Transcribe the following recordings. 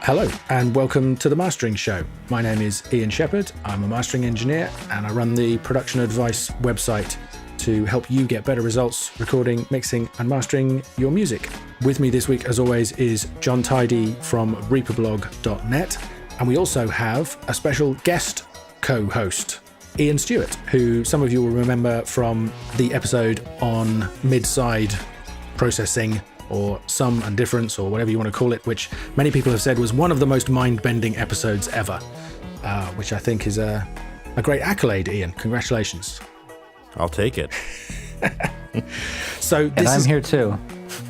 Hello, and welcome to The Mastering Show. My name is Ian Shepherd. I'm a mastering engineer, and I run the Production Advice website to help you get better results recording, mixing, and mastering your music. With me this week, as always, is John Tidy from reaperblog.net, and we also have a special guest co-host, Ian Stewart, who some of you will remember from the episode on mid-side processing, or sum and difference, or whatever you want to call it, which many people have said was one of the most mind-bending episodes ever, which I think is a great accolade, Ian. Congratulations. I'll take it. And I'm here too.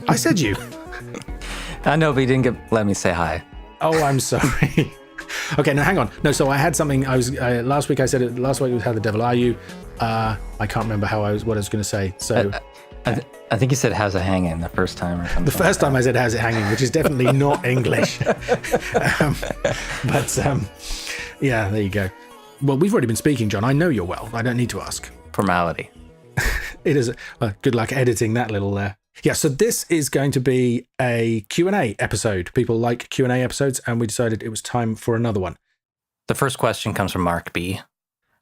I said you. I know, but you didn't let me say hi. Oh, I'm sorry. Okay, now hang on. No, so I had something. Last week I said it. Last week was "How the Devil Are You?" I can't remember what I was going to say. So. I think you said "How's it hanging" the first time or something. The first time I said "How's it hanging," which is definitely not English. Yeah, there you go. Well, we've already been speaking, John. I know you're well. I don't need to ask. Formality. It is. Well, good luck editing that little there. Yeah, so this is going to be a Q&A episode. People like Q&A episodes, and we decided it was time for another one. The first question comes from Mark B.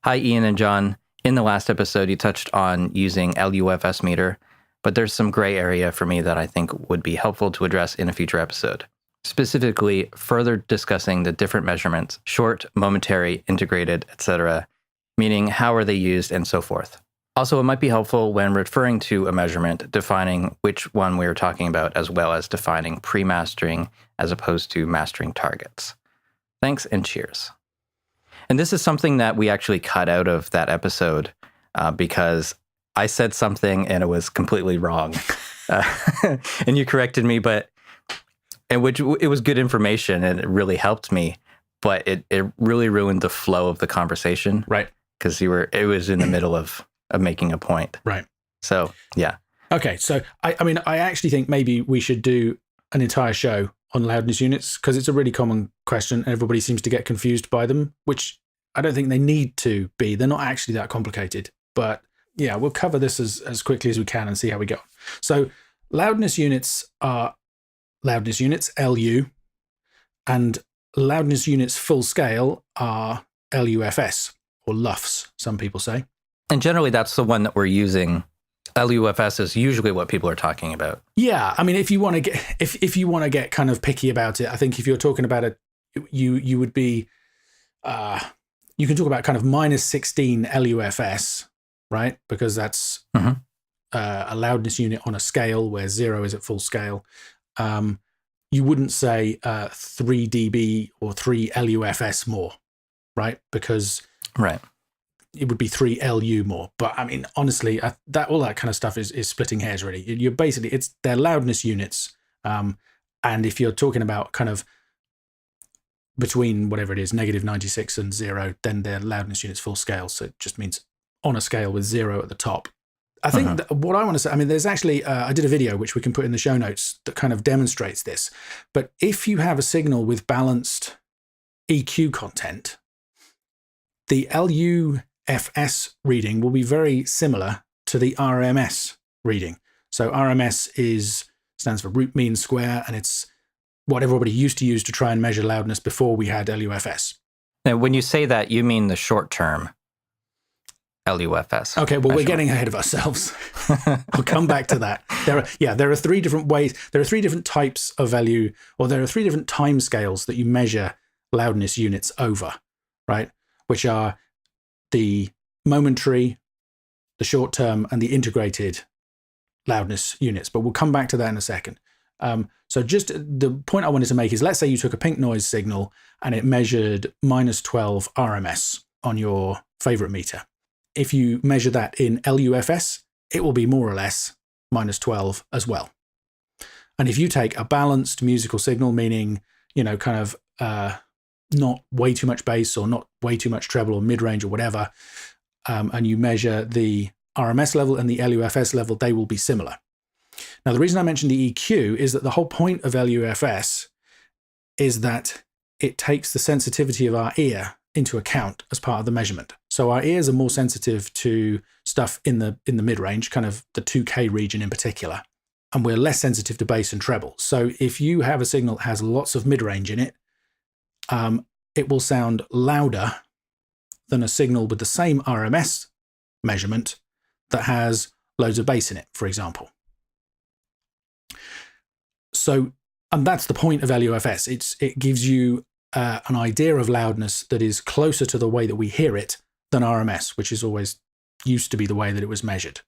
Hi, Ian and John. In the last episode, you touched on using LUFS meter, but there's some gray area for me that I think would be helpful to address in a future episode. Specifically, further discussing the different measurements, short, momentary, integrated, etc., meaning how are they used and so forth. Also, it might be helpful when referring to a measurement, defining which one we are talking about, as well as defining pre-mastering as opposed to mastering targets. Thanks and cheers. And this is something that we actually cut out of that episode because I said something and it was completely wrong. And you corrected me, it was good information and it really helped me, but it really ruined the flow of the conversation. Right. Because it was in the middle of making a point. Right. So, yeah. Okay. So, I actually think maybe we should do an entire show on loudness units because it's a really common question and everybody seems to get confused by them, which I don't think they need to be. They're not actually that complicated, but yeah, we'll cover this as quickly as we can and see how we go. So loudness units are loudness units, LU, and loudness units full scale are LUFS or LUFS, some people say. And generally that's the one that we're using. LUFS is usually what people are talking about. Yeah, I mean, if you want to get if you want to get kind of picky about it, I think if you're talking about it, you would be you can talk about kind of minus 16 LUFS, right? Because that's a loudness unit on a scale where 0 is at full scale. You wouldn't say 3 dB or 3 LUFS more, right? Because it would be 3 LU more. But I mean, honestly, that all that kind of stuff is splitting hairs, really. You're basically, they're loudness units. And if you're talking about kind of between whatever it is, negative 96 and 0, then they're loudness units full scale. So it just means on a scale with 0 at the top. I think that what I want to say, I mean, there's actually, I did a video which we can put in the show notes that kind of demonstrates this. But if you have a signal with balanced EQ content, the LUFS reading will be very similar to the RMS reading. So RMS stands for root mean square, and it's what everybody used to use to try and measure loudness before we had LUFS. Now, when you say that, you mean the short term LUFS. Okay, well, we're getting ahead of ourselves. I'll come back to that. There are 3 different ways. There are 3 different types of value, or there are 3 different time scales that you measure loudness units over, right? Which are the momentary, the short term, and the integrated loudness units. But we'll come back to that in a second. So just the point I wanted to make is, let's say you took a pink noise signal and it measured minus 12 RMS on your favorite meter. If you measure that in LUFS, it will be more or less minus 12 as well. And if you take a balanced musical signal, meaning, kind of not way too much bass or not way too much treble or mid-range or whatever, and you measure the RMS level and the LUFS level, they will be similar. Now, the reason I mentioned the EQ is that the whole point of LUFS is that it takes the sensitivity of our ear into account as part of the measurement. So our ears are more sensitive to stuff in the mid-range, kind of the 2K region in particular, and we're less sensitive to bass and treble. So if you have a signal that has lots of mid-range in it, it will sound louder than a signal with the same RMS measurement that has loads of bass in it, for example. So, and that's the point of LUFS. It gives you an idea of loudness that is closer to the way that we hear it than RMS, which is always used to be the way that it was measured.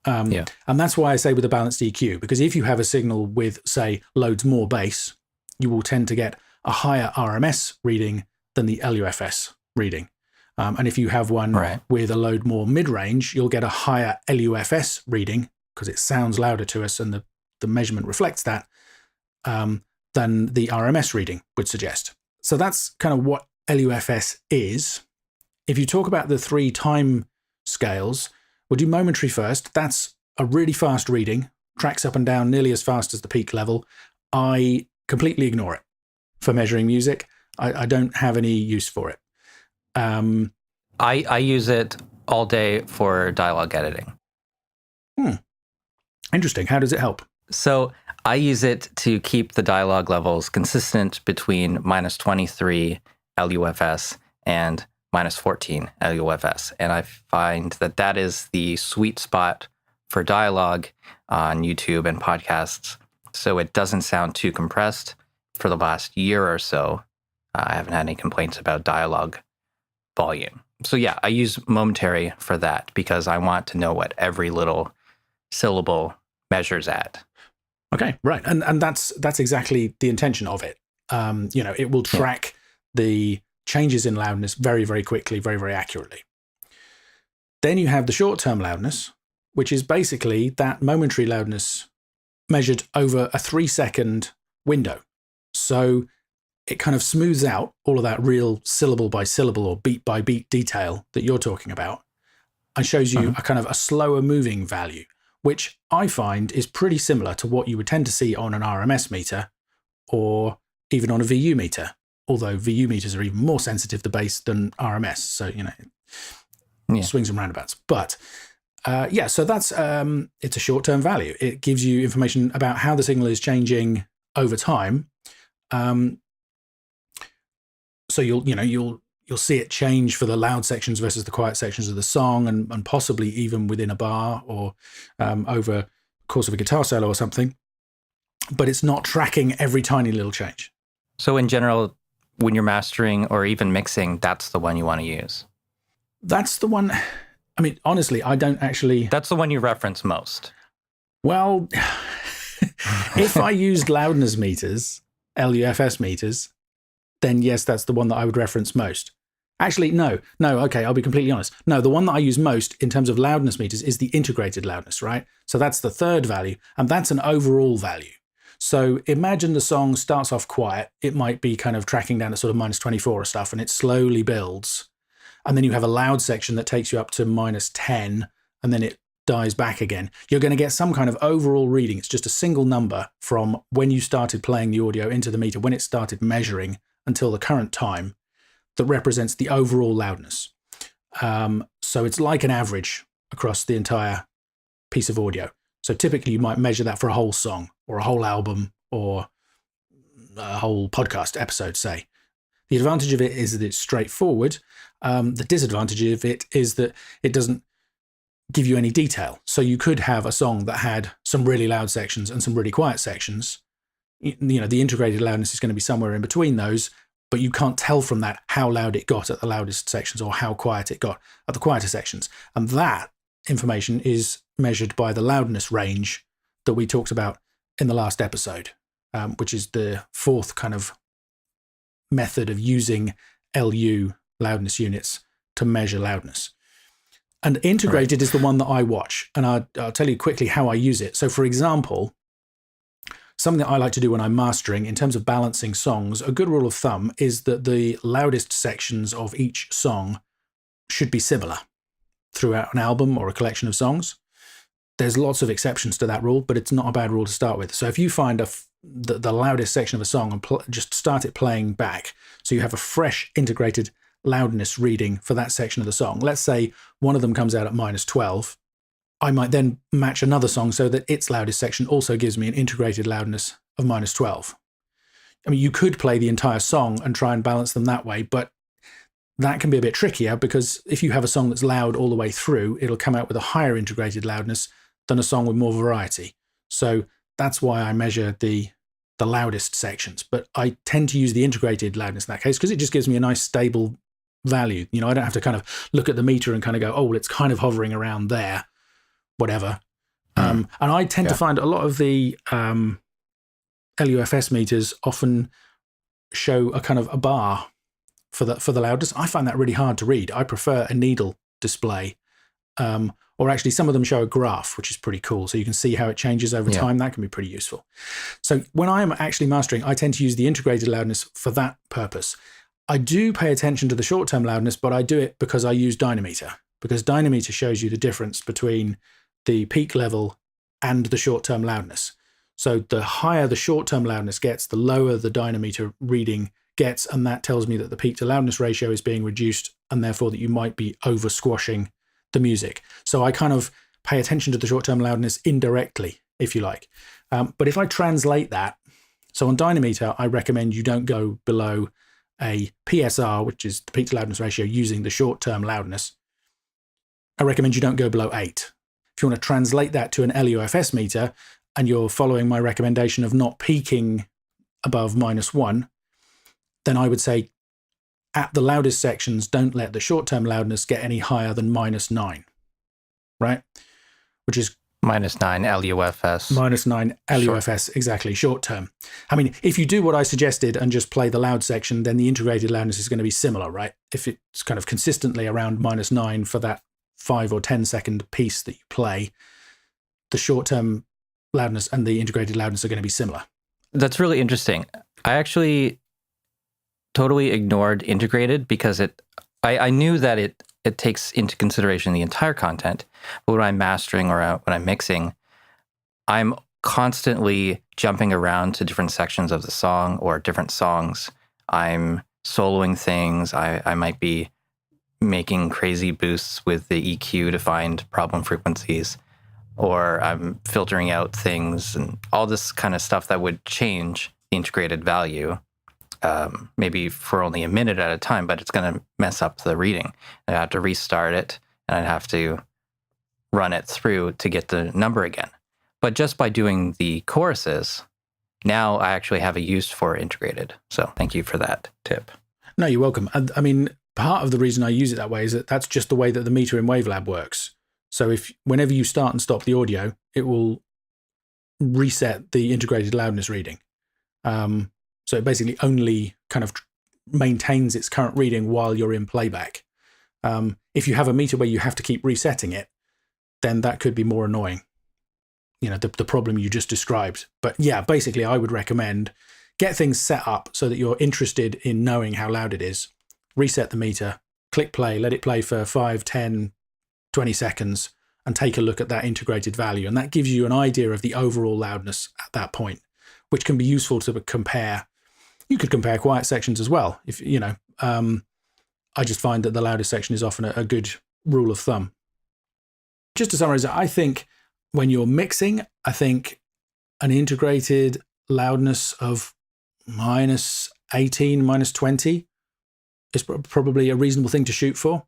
And that's why I say with a balanced EQ, because if you have a signal with, say, loads more bass, you will tend to get a higher RMS reading than the LUFS reading. And if you have one with a load more mid-range, you'll get a higher LUFS reading because it sounds louder to us and the measurement reflects that than the RMS reading would suggest. So that's kind of what LUFS is. If you talk about the 3 time scales, we'll do momentary first. That's a really fast reading, tracks up and down nearly as fast as the peak level. I completely ignore it for measuring music. I don't have any use for it. I use it all day for dialogue editing. Interesting. How does it help? So I use it to keep the dialogue levels consistent between minus 23 LUFS and minus 14 LUFS. And I find that that is the sweet spot for dialogue on YouTube and podcasts. So it doesn't sound too compressed. For the last year or so, I haven't had any complaints about dialogue volume. So yeah, I use momentary for that because I want to know what every little syllable measures at. Okay, right. And that's exactly the intention of it. It will track the changes in loudness very, very quickly, very, very accurately. Then you have the short-term loudness, which is basically that momentary loudness measured over a 3-second window. So it kind of smooths out all of that real syllable by syllable or beat by beat detail that you're talking about and shows you a kind of a slower moving value, which I find is pretty similar to what you would tend to see on an RMS meter or even on a VU meter, although VU meters are even more sensitive to bass than RMS. So, swings and roundabouts. But so that's it's a short-term value. It gives you information about how the signal is changing over time. So you'll see it change for the loud sections versus the quiet sections of the song, and possibly even within a bar or over the course of a guitar solo or something. But it's not tracking every tiny little change. So in general, when you're mastering or even mixing, that's the one you want to use. That's the one. I mean, honestly, I don't actually. That's the one you reference most. Well, if I used loudness meters, LUFS meters, then yes, that's the one that I would reference most. Actually, no, okay, I'll be completely honest. No, the one that I use most in terms of loudness meters is the integrated loudness, right? So that's the third value, and that's an overall value. So imagine the song starts off quiet. It might be kind of tracking down to sort of minus 24 or stuff, and it slowly builds. And then you have a loud section that takes you up to minus 10, and then it dies back again. You're going to get some kind of overall reading. It's just a single number from when you started playing the audio into the meter, when it started measuring until the current time, that represents the overall loudness. So it's like an average across the entire piece of audio. So typically you might measure that for a whole song or a whole album or a whole podcast episode, say. The advantage of it is that it's straightforward. The disadvantage of it is that it doesn't give you any detail. So you could have a song that had some really loud sections and some really quiet sections. The integrated loudness is going to be somewhere in between those, but you can't tell from that how loud it got at the loudest sections or how quiet it got at the quieter sections. And that information is measured by the loudness range that we talked about in the last episode, which is the fourth kind of method of using LU loudness units to measure loudness. And integrated is the one that I watch, and I'll tell you quickly how I use it. So, for example, something that I like to do when I'm mastering in terms of balancing songs, a good rule of thumb is that the loudest sections of each song should be similar throughout an album or a collection of songs. There's lots of exceptions to that rule, but it's not a bad rule to start with. So if you find the loudest section of a song and just start it playing back, so you have a fresh integrated loudness reading for that section of the song. Let's say one of them comes out at minus 12. I might then match another song so that its loudest section also gives me an integrated loudness of minus 12. I mean, you could play the entire song and try and balance them that way, but that can be a bit trickier because if you have a song that's loud all the way through, it'll come out with a higher integrated loudness than a song with more variety. So that's why I measure the loudest sections. But I tend to use the integrated loudness in that case because it just gives me a nice stable value. You know, I don't have to kind of look at the meter and kind of go, oh, well, it's kind of hovering around there, whatever. And I tend to find a lot of the LUFS meters often show a kind of a bar for the loudness. I find that really hard to read. I prefer a needle display, or actually some of them show a graph, which is pretty cool. So you can see how it changes over time. That can be pretty useful. So when I'm actually mastering, I tend to use the integrated loudness for that purpose. I do pay attention to the short-term loudness, but I do it because I use dynameter, because dynameter shows you the difference between the peak level and the short-term loudness. So the higher the short-term loudness gets, the lower the dynameter reading gets, and that tells me that the peak to loudness ratio is being reduced and therefore that you might be over squashing the music. So I kind of pay attention to the short-term loudness indirectly, if you like. But if I translate that, so on dynameter, I recommend you don't go below a PSR, which is the peak to loudness ratio using the short-term loudness. I recommend you don't go below 8. If you want to translate that to an LUFS meter and you're following my recommendation of not peaking above -1, then I would say at the loudest sections, don't let the short-term loudness get any higher than -9, right? Which is -9 LUFS. -9 LUFS, exactly, short-term. I mean, if you do what I suggested and just play the loud section, then the integrated loudness is going to be similar, right? If it's kind of consistently around -9 for that 5 or 10 second piece that you play, the short-term loudness and the integrated loudness are going to be similar. That's really interesting. I actually totally ignored integrated because I knew that it takes into consideration the entire content, but when I'm mastering or when I'm mixing, I'm constantly jumping around to different sections of the song or different songs. I'm soloing things. I might be making crazy boosts with the EQ to find problem frequencies, or I'm filtering out things and all this kind of stuff that would change the integrated value. Maybe for only a minute at a time, but it's going to mess up the reading. I'd have to restart it, and I'd have to run it through to get the number again. But just by doing the choruses, now I actually have a use for integrated. So thank you for that tip. No, you're welcome. I mean, part of the reason I use it that way is that that's just the way that the meter in Wavelab works. So whenever you start and stop the audio, it will reset the integrated loudness reading. So it basically only kind of maintains its current reading while you're in playback. If you have a meter where you have to keep resetting it, then that could be more annoying. You know, the problem you just described. But yeah, basically I would recommend get things set up so that you're interested in knowing how loud it is. Reset the meter, click play, let it play for 5, 10, 20 seconds and take a look at that integrated value. And that gives you an idea of the overall loudness at that point, which can be useful to compare. You could compare quiet sections as well. If you know, I just find that the loudest section is often a good rule of thumb. Just to summarize, I think when you're mixing, I think an integrated loudness of -18, -20 is probably a reasonable thing to shoot for.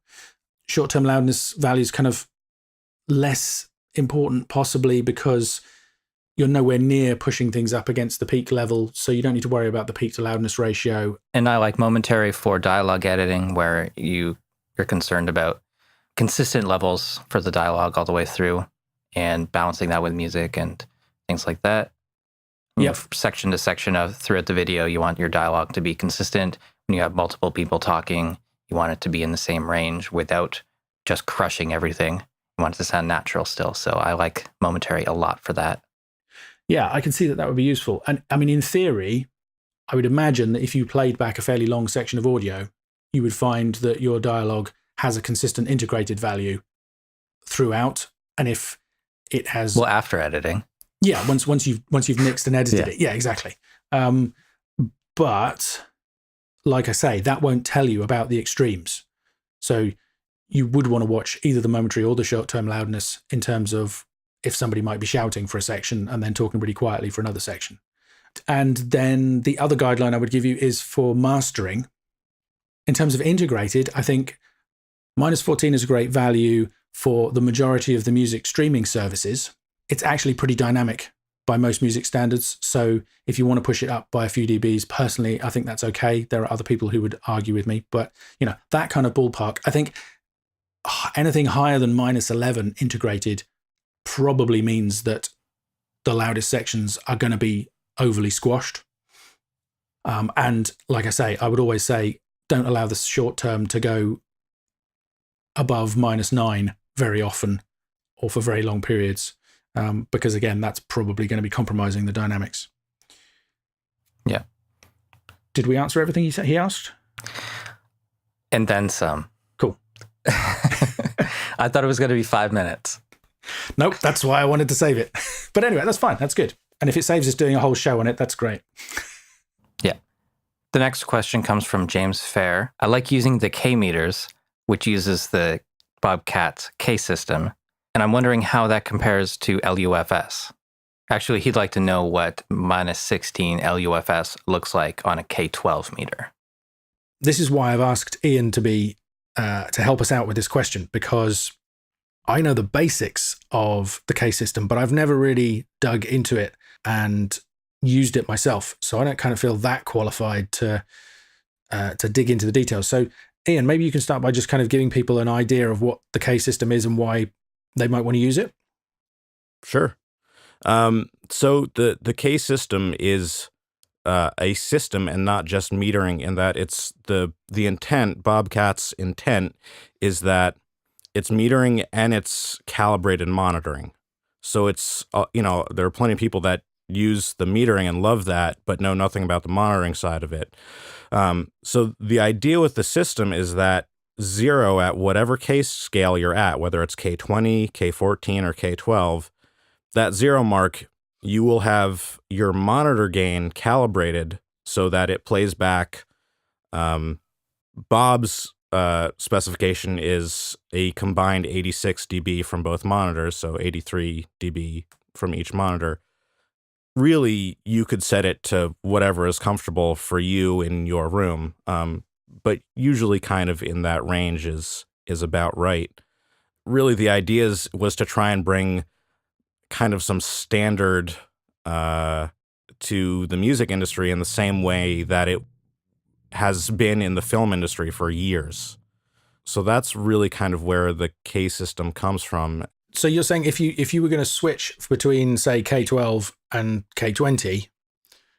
Short-term loudness values kind of less important, possibly because you're nowhere near pushing things up against the peak level, so you don't need to worry about the peak to loudness ratio. And I like momentary for dialogue editing, where you're concerned about consistent levels for the dialogue all the way through and balancing that with music and things like that. Yeah, section to section throughout the video, you want your dialogue to be consistent. When you have multiple people talking, you want it to be in the same range without just crushing everything. You want it to sound natural still. So I like momentary a lot for that. Yeah, I can see that would be useful. And I mean, in theory, I would imagine that if you played back a fairly long section of audio, you would find that your dialogue has a consistent integrated value throughout. And if it has... Well, after editing. Yeah, once you've mixed and edited it. Yeah, exactly. But like I say, that won't tell you about the extremes. So you would want to watch either the momentary or the short-term loudness in terms of if somebody might be shouting for a section and then talking really quietly for another section. And then the other guideline I would give you is for mastering. In terms of integrated, I think -14 is a great value for the majority of the music streaming services. It's actually pretty dynamic by most music standards. So if you want to push it up by a few dBs, personally, I think that's okay. There are other people who would argue with me, but that kind of ballpark. I think anything higher than -11 integrated probably means that the loudest sections are going to be overly squashed. And like I say, I would always say, don't allow the short term to go above -9 very often or for very long periods. Because again, that's probably going to be compromising the dynamics. Yeah. Did we answer everything he asked? And then some. Cool. I thought it was going to be 5 minutes. Nope, that's why I wanted to save it. But anyway, that's fine. That's good. And if it saves us doing a whole show on it, that's great. Yeah. The next question comes from James Fair. I like using the K meters, which uses the Bobcat's K system. And I'm wondering how that compares to LUFS. Actually, he'd like to know what -16 LUFS looks like on a K12 meter. This is why I've asked Ian to help us out with this question, because I know the basics of the K system, but I've never really dug into it and used it myself. So I don't kind of feel that qualified to dig into the details. So Ian, maybe you can start by just kind of giving people an idea of what the K system is and why they might want to use it. Sure. So the K system is a system and not just metering, in that it's the intent, Bobcat's intent is that it's metering and it's calibrated monitoring. So it's, there are plenty of people that use the metering and love that, but know nothing about the monitoring side of it. So the idea with the system is that 0 at whatever K scale you're at, whether it's K20, K14, or K12, that 0 mark, you will have your monitor gain calibrated so that it plays back. Bob's specification is a combined 86 dB from both monitors, so 83 dB from each monitor. Really, you could set it to whatever is comfortable for you in your room, but usually kind of in that range is about right. Really, the idea was to try and bring kind of some standard to the music industry in the same way that it has been in the film industry for years. So that's really kind of where the K system comes from. So you're saying if you were going to switch between, say, K12 and K20,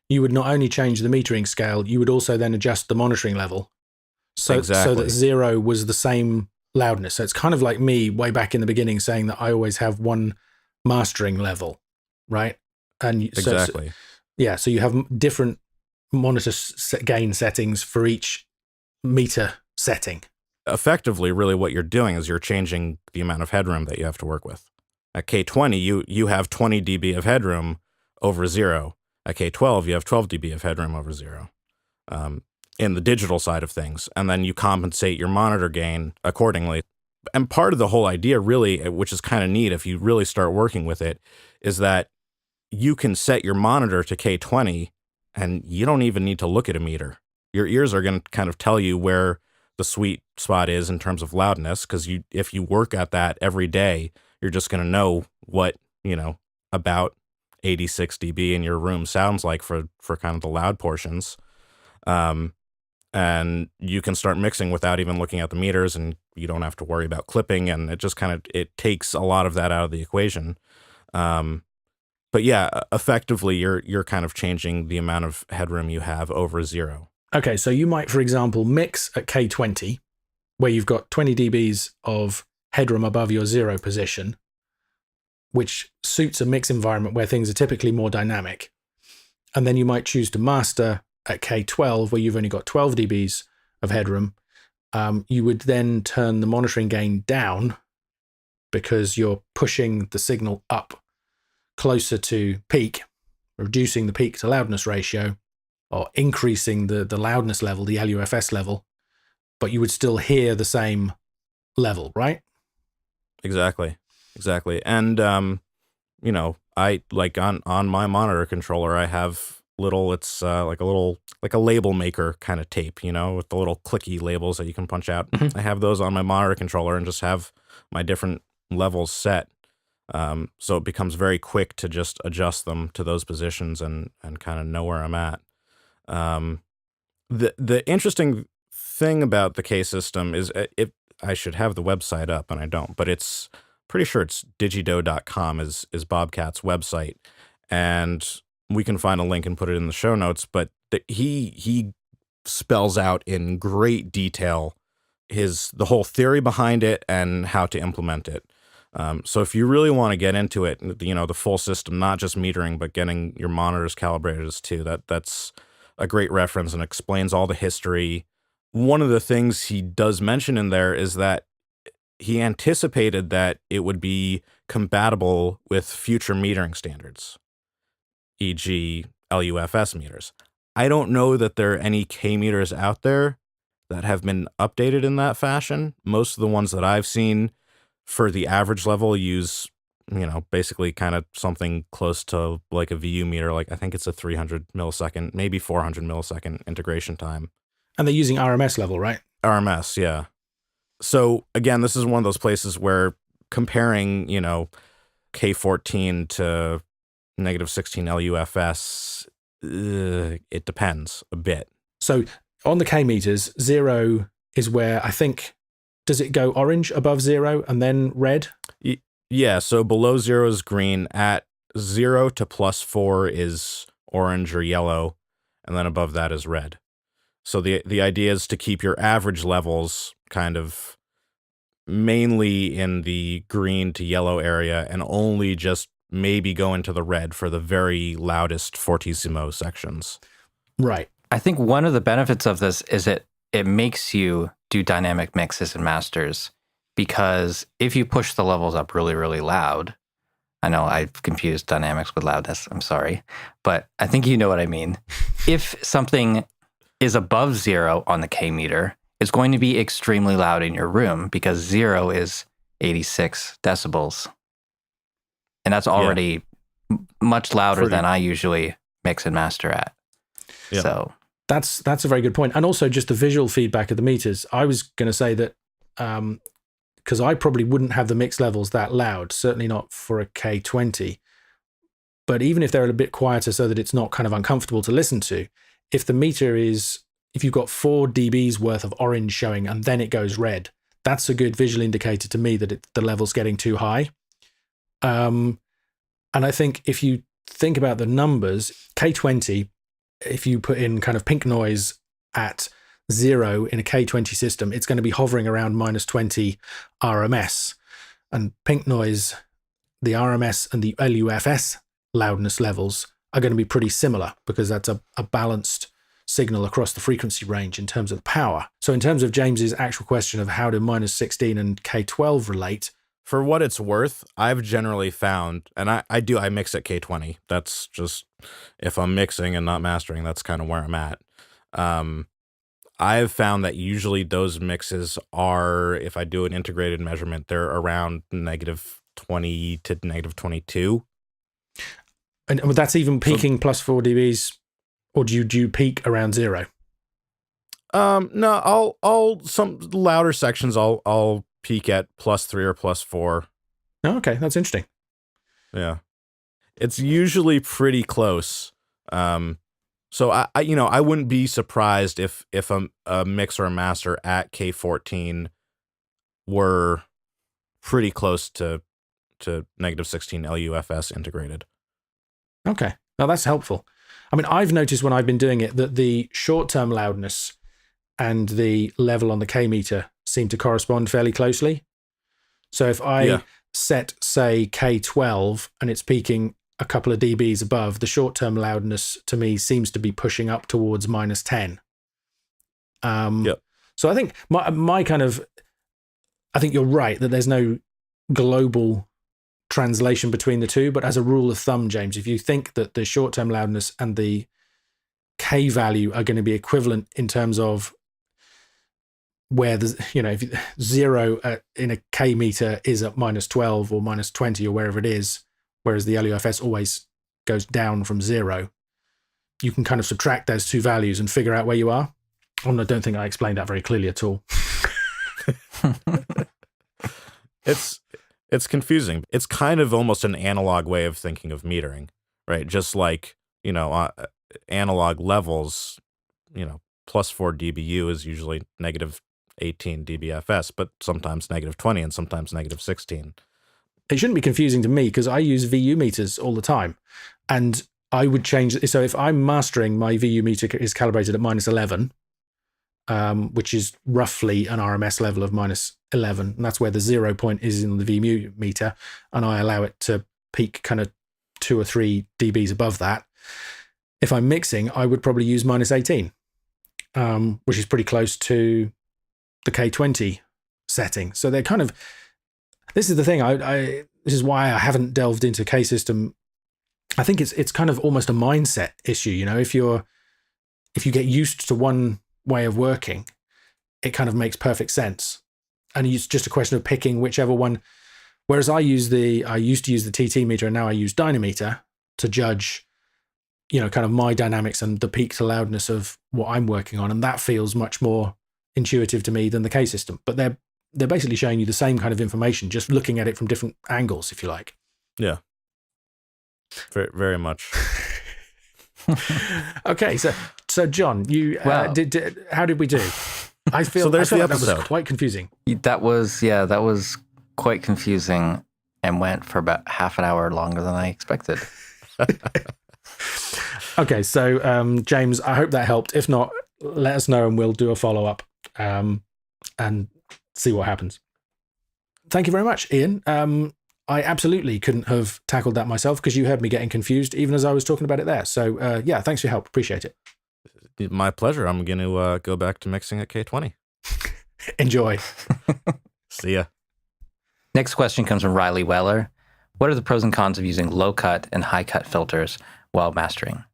you would not only change the metering scale, you would also then adjust the monitoring level. So that 0 was the same loudness. So it's kind of like me way back in the beginning saying that I always have one mastering level, right? And exactly. So you have different monitor gain settings for each meter setting. Effectively, really what you're doing is you're changing the amount of headroom that you have to work with. At K20, you have 20 dB of headroom over 0. At K12, you have 12 dB of headroom over 0 in the digital side of things. And then you compensate your monitor gain accordingly. And part of the whole idea, really, which is kind of neat if you really start working with it, is that you can set your monitor to K20 and you don't even need to look at a meter. Your ears are going to kind of tell you where the sweet spot is in terms of loudness, because if you work at that every day, you're just going to know what, about 86 dB in your room sounds like for kind of the loud portions. And you can start mixing without even looking at the meters, and you don't have to worry about clipping, and it just it takes a lot of that out of the equation. But yeah, effectively, you're kind of changing the amount of headroom you have over 0. Okay, so you might, for example, mix at K20, where you've got 20 dBs of headroom above your 0 position, which suits a mix environment where things are typically more dynamic. And then you might choose to master at K12, where you've only got 12 dBs of headroom. You would then turn the monitoring gain down because you're pushing the signal up closer to peak, reducing the peak to loudness ratio, or increasing the loudness level, the LUFS level, but you would still hear the same level, right? Exactly. And, I like on my monitor controller, I have little, it's like a label maker kind of tape, with the little clicky labels that you can punch out. Mhm. I have those on my monitor controller and just have my different levels set. So it becomes very quick to just adjust them to those positions and kind of know where I'm at. The interesting thing about the K system is I should have the website up and I don't, but it's pretty sure it's digido.com is Bobcat's website. And we can find a link and put it in the show notes, but he spells out in great detail the whole theory behind it and how to implement it. So if you really want to get into it, the full system, not just metering, but getting your monitors calibrated too, that's a great reference and explains all the history. One of the things he does mention in there is that he anticipated that it would be compatible with future metering standards, e.g. LUFS meters. I don't know that there are any K meters out there that have been updated in that fashion. Most of the ones that I've seen for the average level use, basically kind of something close to like a VU meter. Like I think it's a 300 millisecond, maybe 400 millisecond integration time. And they're using RMS level, right? RMS, yeah. So again, this is one of those places where comparing, K14 to -16 LUFS, it depends a bit. So on the K meters, 0 is where I think, does it go orange above 0 and then red? Yeah, so below 0 is green. At 0 to +4 is orange or yellow, and then above that is red. So the idea is to keep your average levels kind of mainly in the green to yellow area and only just maybe go into the red for the very loudest fortissimo sections. Right. I think one of the benefits of this is it makes you do dynamic mixes and masters, because if you push the levels up really, really loud, I know I've confused dynamics with loudness, I'm sorry, but I think you know what I mean. If something is above 0 on the K meter, it's going to be extremely loud in your room because 0 is 86 decibels. And that's already much louder than I usually mix and master at. Yeah. So that's a very good point. And also just the visual feedback of the meters. I was going to say that because I probably wouldn't have the mix levels that loud, certainly not for a K20. But even if they're a bit quieter so that it's not kind of uncomfortable to listen to, if the meter is, if you've got 4 dBs worth of orange showing and then it goes red, that's a good visual indicator to me that the level's getting too high. And I think if you think about the numbers, K20, if you put in kind of pink noise at 0 in a K20 system, it's going to be hovering around -20 RMS. And pink noise, the RMS and the LUFS loudness levels are going to be pretty similar because that's a balanced signal across the frequency range in terms of the power. So in terms of James's actual question of how do -16 and K12 relate, for what it's worth, I've generally found, and I mix at K20. That's just, if I'm mixing and not mastering, that's kind of where I'm at. I've found that usually those mixes are, if I do an integrated measurement, they're around -20 to -22. And that's even peaking +4 dBs, or do you peak around 0? No, I'll some louder sections I'll peak at +3 or +4. Oh, okay, that's interesting. Yeah, it's usually pretty close. So I wouldn't be surprised if a mix or a master at K14 were pretty close to -16 LUFS integrated. Okay, now that's helpful. I mean, I've noticed when I've been doing it that the short-term loudness and the level on the K meter seem to correspond fairly closely. So if I set, say, K12 and it's peaking a couple of dBs above, the short-term loudness to me seems to be pushing up towards -10. So I think my kind of, I think you're right that there's no global translation between the two, but as a rule of thumb, James, if you think that the short-term loudness and the K value are going to be equivalent in terms of where there's, if 0 in a K meter is at -12 or -20 or wherever it is, whereas the LUFS always goes down from 0, you can kind of subtract those two values and figure out where you are. I don't think I explained that very clearly at all. It's confusing. It's kind of almost an analog way of thinking of metering, right? Just like, analog levels, plus 4 dBu is usually negative 18 dBFS, but sometimes negative 20 and sometimes negative 16. It shouldn't be confusing to me because I use VU meters all the time. And I would change. So if I'm mastering, my VU meter is calibrated at -11, which is roughly an RMS level of -11. And that's where the 0 point is in the VU meter. And I allow it to peak kind of 2 or 3 dBs above that. If I'm mixing, I would probably use -18, which is pretty close to the K20 setting. So they're kind of, this is the thing. This is why I haven't delved into K system. I think it's kind of almost a mindset issue. If you get used to one way of working, it kind of makes perfect sense. And it's just a question of picking whichever one. Whereas I used to use the TT meter and now I use dynameter to judge, kind of my dynamics and the peak to loudness of what I'm working on. And that feels much more intuitive to me than the K system. But they're basically showing you the same kind of information, just looking at it from different angles, if you like. Yeah. Very, very much. Okay, so John, you how did we do? I feel there's the like that episode. was quite confusing. That was quite confusing and went for about half an hour longer than I expected. Okay, so James, I hope that helped. If not, let us know and we'll do a follow-up and see what happens. Thank you very much, Ian. I absolutely couldn't have tackled that myself because you heard me getting confused even as I was talking about it there. So thanks for your help. Appreciate it. My pleasure. I'm going to go back to mixing at K20. Enjoy. See ya. Next question comes from Riley Weller. What are the pros and cons of using low cut and high cut filters while mastering?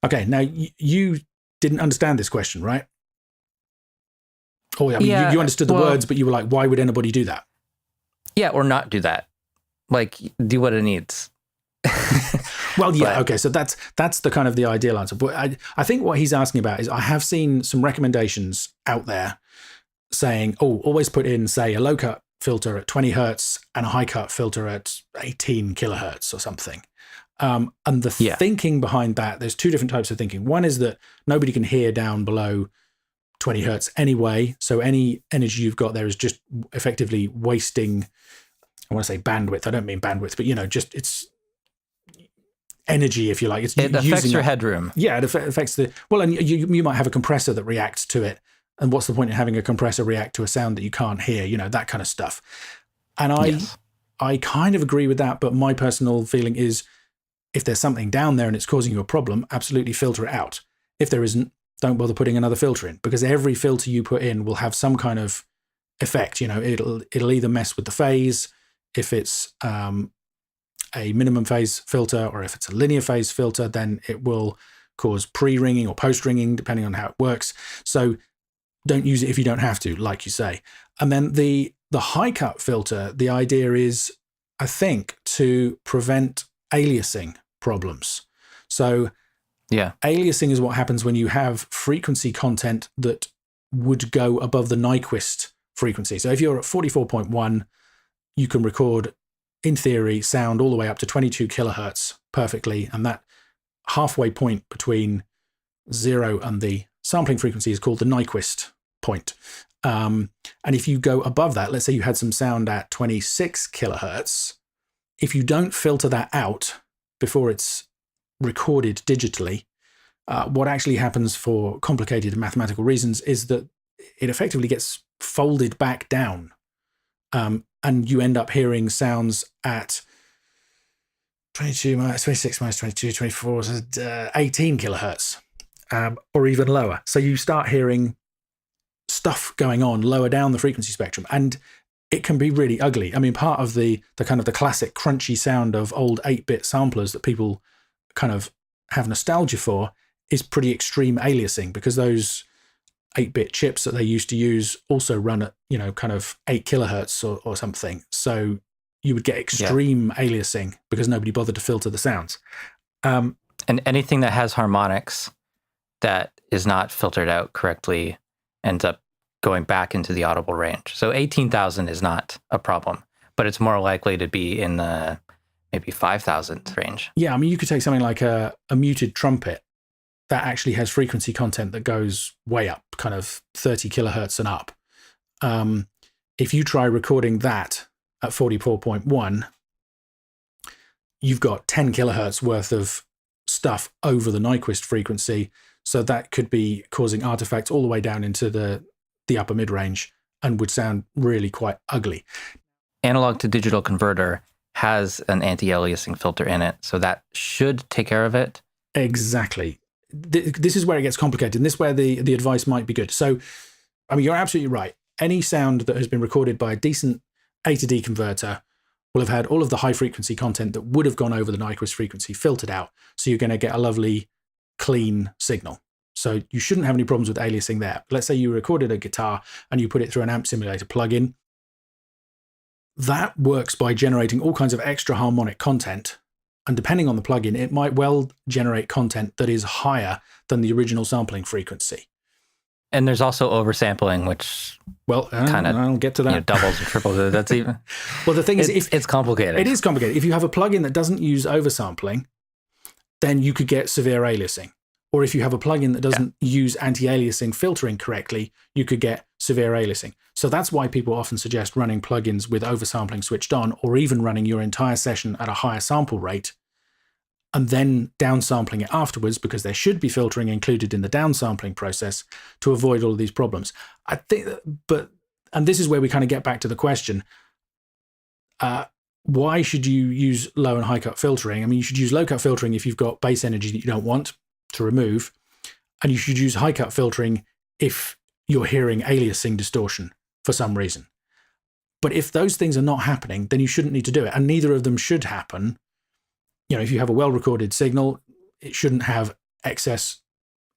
Okay, now you didn't understand this question, right? Oh, yeah, you understood the words, but you were like, why would anybody do that? Yeah, or not do that. Like, do what it needs. Well, yeah, okay. So that's the kind of the ideal answer. But I think what he's asking about is I have seen some recommendations out there saying, always put in, say, a low cut filter at 20 hertz and a high cut filter at 18 kilohertz or something. And the thinking behind that, there's two different types of thinking. One is that nobody can hear down below 20 hertz anyway. So any energy you've got there is just effectively wasting, I want to say bandwidth. I don't mean bandwidth, but just it's energy, if you like. It affects your headroom. Yeah, it affects and you might have a compressor that reacts to it. And what's the point in having a compressor react to a sound that you can't hear? That kind of stuff. And I kind of agree with that, but my personal feeling is if there's something down there and it's causing you a problem, absolutely filter it out. If there isn't, don't bother putting another filter in, because every filter you put in will have some kind of effect. It'll either mess with the phase if it's a minimum phase filter, or if it's a linear phase filter, then it will cause pre-ringing or post-ringing, depending on how it works. So don't use it if you don't have to, like you say. And then the high cut filter, the idea is, I think, to prevent aliasing problems. So aliasing is what happens when you have frequency content that would go above the Nyquist frequency. So if you're at 44.1, you can record, in theory, sound all the way up to 22 kilohertz perfectly. And that halfway point between 0 and the sampling frequency is called the Nyquist point. And if you go above that, let's say you had some sound at 26 kilohertz, if you don't filter that out before it's recorded digitally, what actually happens for complicated mathematical reasons is that it effectively gets folded back down. And you end up hearing sounds at 22 minus 26 minus 22, 24, 18 kilohertz, or even lower. So you start hearing stuff going on lower down the frequency spectrum, and it can be really ugly. I mean, part of the kind of the classic crunchy sound of old 8-bit samplers that people kind of have nostalgia for is pretty extreme aliasing, because those 8-bit chips that they used to use also run at, kind of 8 kilohertz or something. So you would get extreme aliasing because nobody bothered to filter the sounds. And And anything that has harmonics that is not filtered out correctly ends up going back into the audible range. So 18,000 is not a problem, but it's more likely to be in the maybe 5,000 range. Yeah, I mean, you could take something like a muted trumpet that actually has frequency content that goes way up, kind of 30 kilohertz and up. If you try recording that at 44.1, you've got 10 kilohertz worth of stuff over the Nyquist frequency. So that could be causing artifacts all the way down into the upper mid-range and would sound really quite ugly. Analog to digital converter has an anti-aliasing filter in it, so that should take care of it. Exactly. This is where it gets complicated, and this is where the advice might be good. So, I mean, you're absolutely right. Any sound that has been recorded by a decent A to D converter will have had all of the high frequency content that would have gone over the Nyquist frequency filtered out. So you're going to get a lovely, clean signal. So you shouldn't have any problems with aliasing there. Let's say you recorded a guitar and you put it through an amp simulator plugin. That works by generating all kinds of extra harmonic content. And depending on the plugin, it might well generate content that is higher than the original sampling frequency. And there's also oversampling, which kind of I'll get to that. Doubles or triples it. That's even. Well, the thing is, it's complicated. It is complicated. If you have a plugin that doesn't use oversampling, then you could get severe aliasing. Or if you have a plugin that doesn't use anti-aliasing filtering correctly, you could get severe aliasing. So that's why people often suggest running plugins with oversampling switched on, or even running your entire session at a higher sample rate, and then downsampling it afterwards, because there should be filtering included in the downsampling process to avoid all of these problems. I think, and this is where we kind of get back to the question, why should you use low and high cut filtering? I mean, you should use low cut filtering if you've got bass energy that you don't want to remove, and you should use high cut filtering if you're hearing aliasing distortion for some reason. But if those things are not happening, then you shouldn't need to do it, and neither of them should happen. You know, if you have a well-recorded signal, it shouldn't have excess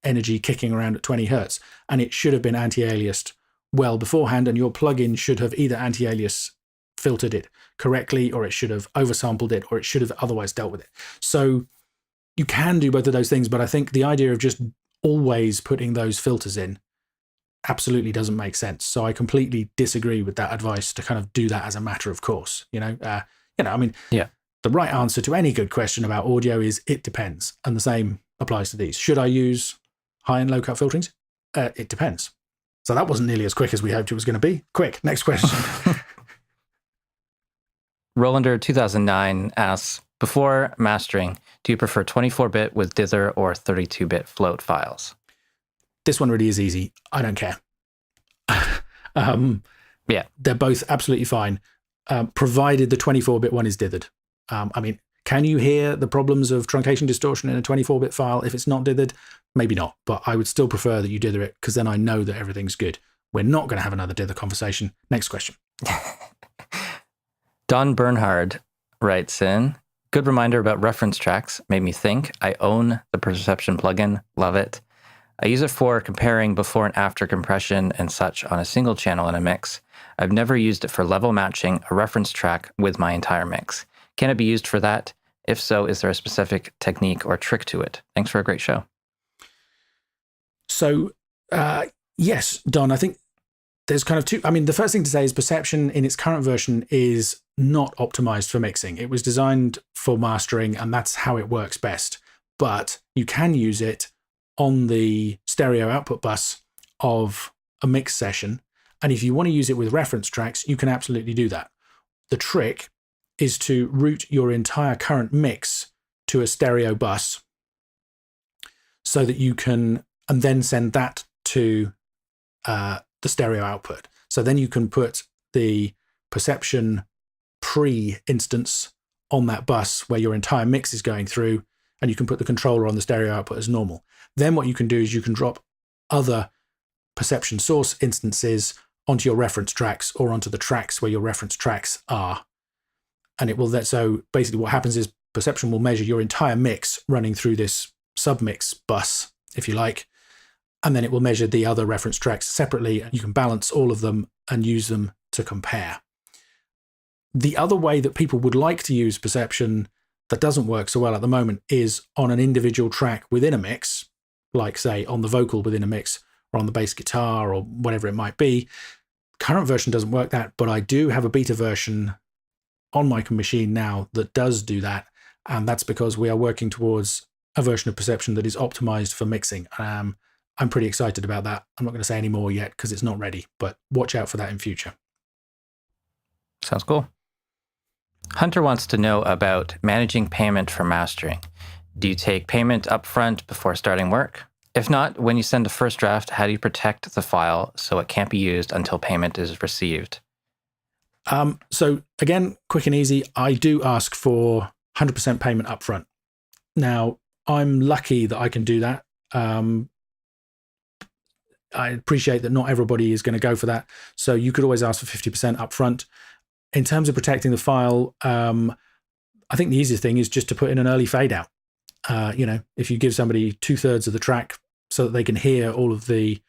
energy kicking around at 20 hertz, and it should have been anti-aliased well beforehand, and your plugin should have either anti-alias filtered it correctly, or it should have oversampled it, or it should have otherwise dealt with it. So you can do both of those things, but I think the idea of just always putting those filters in absolutely doesn't make sense. So I completely disagree with that advice to kind of do that as a matter of course. I mean, the right answer to any good question about audio is it depends, and the same applies to these. Should I use high and low cut filterings? It depends. So that wasn't nearly as quick as we hoped it was going to be. Quick, next question. Rollander 2009 asks, before mastering, do you prefer 24-bit with dither or 32-bit float files? This one really is easy. I don't care. They're both absolutely fine, provided the 24-bit one is dithered. I mean, can you hear the problems of truncation distortion in a 24-bit file if it's not dithered? Maybe not, but I would still prefer that you dither it, because then I know that everything's good. We're not going to have another dither conversation. Next question. Don Bernhard writes in, good reminder about reference tracks. Made me think. I own the Perception plugin. Love it. I use it for comparing before and after compression and such on a single channel in a mix. I've never used it for level matching a reference track with my entire mix. Can it be used for that? If so, is there a specific technique or trick to it? Thanks for a great show. So, yes, Don, I think there's kind of two. I mean, the first thing to say is Perception in its current version is not optimized for mixing. It was designed for mastering, and that's how it works best. But you can use it on the stereo output bus of a mix session. And if you want to use it with reference tracks, you can absolutely do that. The trick is to route your entire current mix to a stereo bus so that you can, and then send that to the stereo output. So then you can put the Perception pre-instance on that bus where your entire mix is going through, and you can put the controller on the stereo output as normal. Then what you can do is you can drop other Perception source instances onto your reference tracks or onto the tracks where your reference tracks are. And it will that. So basically what happens is Perception will measure your entire mix running through this submix bus, if you like, and then it will measure the other reference tracks separately, and you can balance all of them and use them to compare. The other way that people would like to use Perception that doesn't work so well at the moment is on an individual track within a mix, like say on the vocal within a mix or on the bass guitar or whatever it might be. Current version doesn't work that, but I do have a beta version on my machine now that does do that. And that's because we are working towards a version of Perception that is optimized for mixing. I'm pretty excited about that. I'm not going to say any more yet because it's not ready, but watch out for that in future. Sounds cool. Hunter wants to know about managing payment for mastering. Do you take payment upfront before starting work? If not, when you send a first draft, how do you protect the file so it can't be used until payment is received? So again, quick and easy, I do ask for 100% payment upfront. Now, I'm lucky that I can do that. I appreciate that not everybody is going to go for that. So you could always ask for 50% upfront. In terms of protecting the file, I think the easiest thing is just to put in an early fade out. If you give somebody 2/3 of the track so that they can hear all of the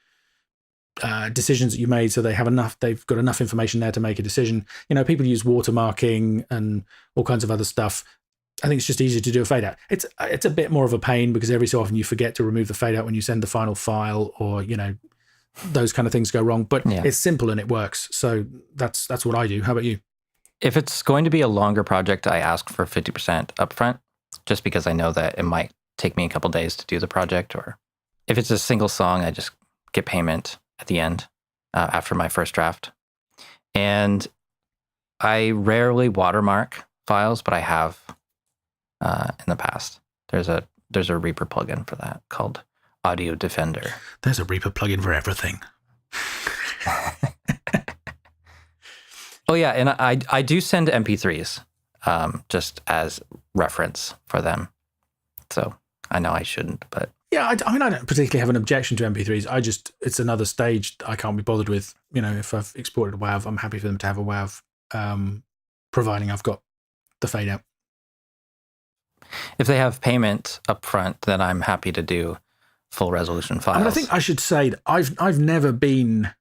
decisions that you made, so they've got enough information there to make a decision. People use watermarking and all kinds of other stuff. I think it's just easier to do a fade out. It's a bit more of a pain because every so often you forget to remove the fade out when you send the final file, or those kind of things go wrong. But It's simple and it works. So that's what I do. How about you? If it's going to be a longer project, I ask for 50% upfront, just because I know that it might take me a couple days to do the project. Or if it's a single song, I just get payment at the end after my first draft. And I rarely watermark files, but I have in the past. There's a Reaper plugin for that called Audio Defender. There's a Reaper plugin for everything. Oh yeah, and I do send MP3s just as reference for them. So I know I shouldn't, but yeah, I don't particularly have an objection to MP3s. It's another stage I can't be bothered with. If I've exported a WAV, I'm happy for them to have a WAV, providing I've got the fade out. If they have payment up front, then I'm happy to do full resolution files. I think I should say that I've never been,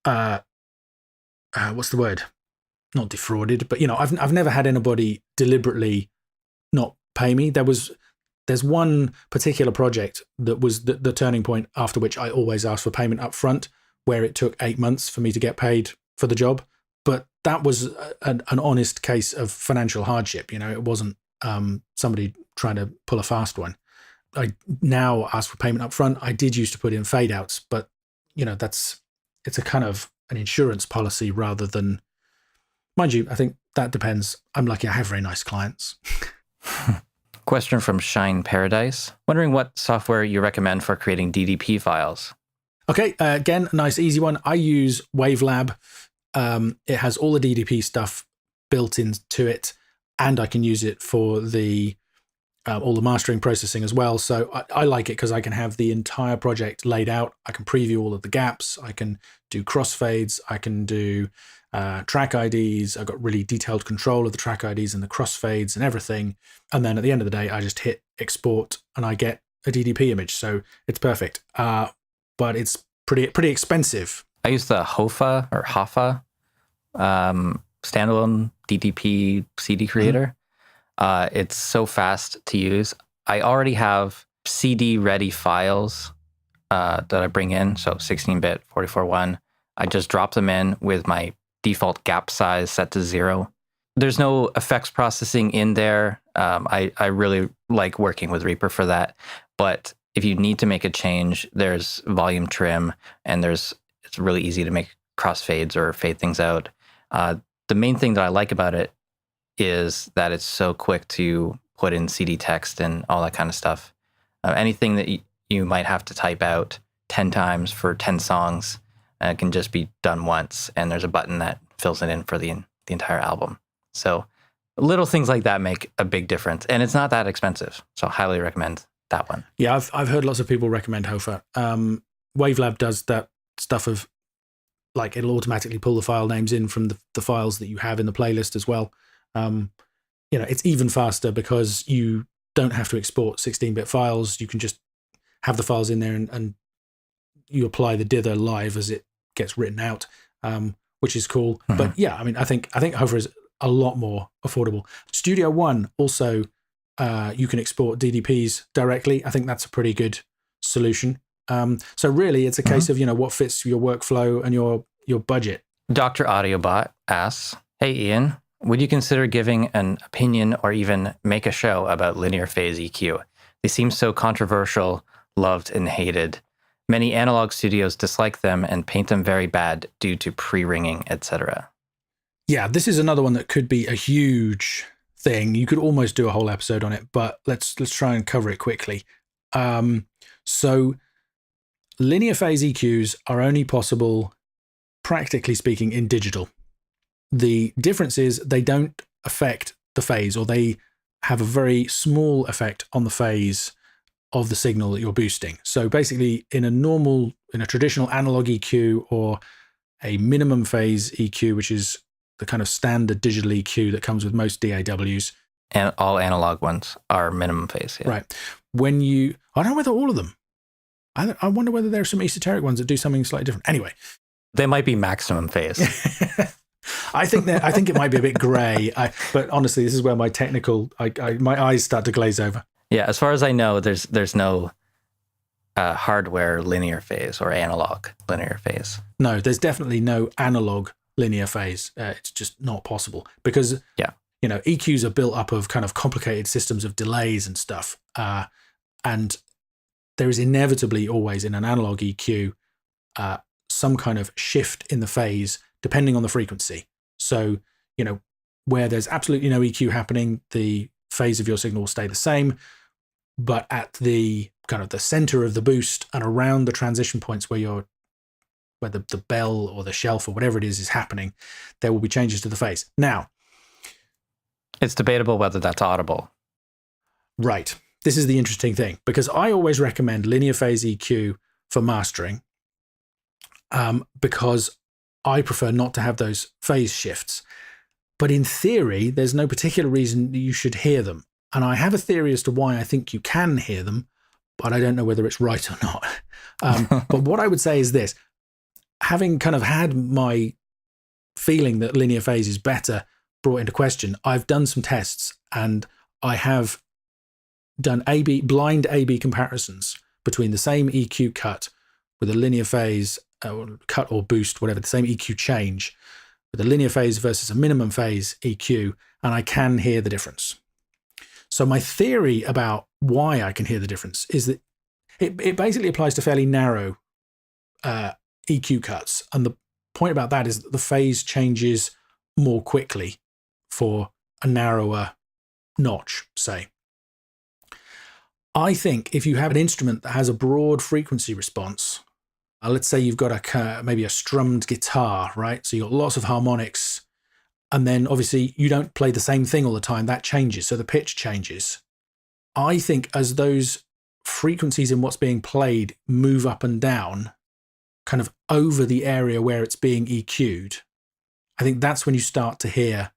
what's the word? Not defrauded, but I've never had anybody deliberately not pay me. There's one particular project that was the turning point after which I always asked for payment up front, where it took 8 months for me to get paid for the job. But that was an honest case of financial hardship. It wasn't somebody trying to pull a fast one. I now ask for payment up front. I did used to put in fade outs, but it's a kind of an insurance policy rather than, mind you, I think that depends. I'm lucky I have very nice clients. Question from Shine Paradise. Wondering what software you recommend for creating DDP files. Okay, again, nice easy one. I use Wavelab. It has all the DDP stuff built into it, and I can use it for all the mastering processing as well. So I like it because I can have the entire project laid out. I can preview all of the gaps. I can do crossfades. I can do track IDs. I've got really detailed control of the track IDs and the crossfades and everything. And then at the end of the day, I just hit export and I get a DDP image. So it's perfect. But it's pretty expensive. I use the Hoffa standalone DDP CD creator. It's so fast to use. I already have CD ready files that I bring in. So 16-bit 44.1. I just drop them in with my default gap size set to 0. There's no effects processing in there. I really like working with Reaper for that. But if you need to make a change, there's volume trim, and it's really easy to make crossfades or fade things out. The main thing that I like about it is that it's so quick to put in CD text and all that kind of stuff. Anything that you might have to type out 10 times for 10 songs can just be done once, and there's a button that fills it in for the entire album. So little things like that make a big difference, and it's not that expensive. So I highly recommend that one. Yeah, I've heard lots of people recommend Hoffa. Wavelab does that stuff of, like, it'll automatically pull the file names in from the files that you have in the playlist as well. It's even faster because you don't have to export 16-bit files. You can just have the files in there and you apply the dither live as it gets written out, which is cool. Mm-hmm. But yeah, I think Hoffa is a lot more affordable. Studio One also you can export DDPs directly. I think that's a pretty good solution. So really, it's a case of, what fits your workflow and your budget. Dr. Audiobot asks, hey, Ian, would you consider giving an opinion or even make a show about linear phase EQ? They seem so controversial, loved and hated. Many analog studios dislike them and paint them very bad due to pre-ringing, etc. Yeah, this is another one that could be a huge thing. You could almost do a whole episode on it, but let's try and cover it quickly. So linear phase EQs are only possible, practically speaking, in digital. The difference is they don't affect the phase, or they have a very small effect on the phase of the signal that you're boosting. So basically, in a traditional analog EQ or a minimum phase EQ, which is the kind of standard digital EQ that comes with most DAWs. And all analog ones are minimum phase. Yeah. Right. I don't know whether all of them. I wonder whether there are some esoteric ones that do something slightly different. Anyway. They might be maximum phase. I think it might be a bit grey. But honestly, this is where my technical, my eyes start to glaze over. Yeah, as far as I know, there's no hardware linear phase or analog linear phase. No, there's definitely no analog linear phase. It's just not possible because EQs are built up of kind of complicated systems of delays and stuff, and there is inevitably always in an analog EQ some kind of shift in the phase depending on the frequency. So where there's absolutely no EQ happening, the phase of your signal will stay the same, but at the kind of the center of the boost and around the transition points where the bell or the shelf or whatever it is happening, there will be changes to the phase. Now, it's debatable whether that's audible. Right. This is the interesting thing, because I always recommend linear phase EQ for mastering, because I prefer not to have those phase shifts. But in theory, there's no particular reason that you should hear them. And I have a theory as to why I think you can hear them, but I don't know whether it's right or not. But what I would say is this. Having kind of had my feeling that linear phase is better brought into question, I've done some tests and I have done blind A/B comparisons between the same EQ cut with a linear phase cut or boost, whatever, the same EQ change with a linear phase versus a minimum phase EQ, and I can hear the difference. So my theory about why I can hear the difference is that it basically applies to fairly narrow EQ cuts. And the point about that is that the phase changes more quickly for a narrower notch, say. I think if you have an instrument that has a broad frequency response, let's say you've got maybe a strummed guitar, right? So you've got lots of harmonics, and then obviously you don't play the same thing all the time. That changes, so the pitch changes. I think as those frequencies in what's being played move up and down, kind of over the area where it's being EQ'd, I think that's when you start to hear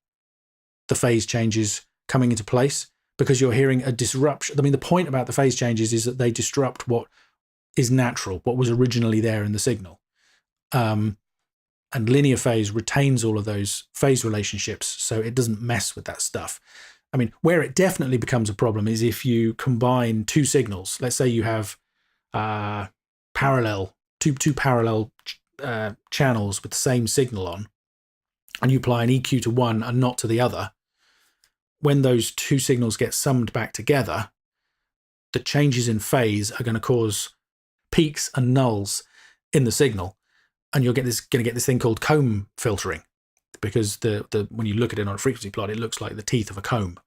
the phase changes coming into place, because you're hearing a disruption. I mean, the point about the phase changes is that they disrupt what is natural, what was originally there in the signal. And linear phase retains all of those phase relationships, so it doesn't mess with that stuff. I mean, where it definitely becomes a problem is if you combine two signals. Let's say you have two parallel channels with the same signal on, and you apply an EQ to one and not to the other. When those two signals get summed back together, the changes in phase are going to cause peaks and nulls in the signal, and you're going to get this thing called comb filtering, because when you look at it on a frequency plot, it looks like the teeth of a comb.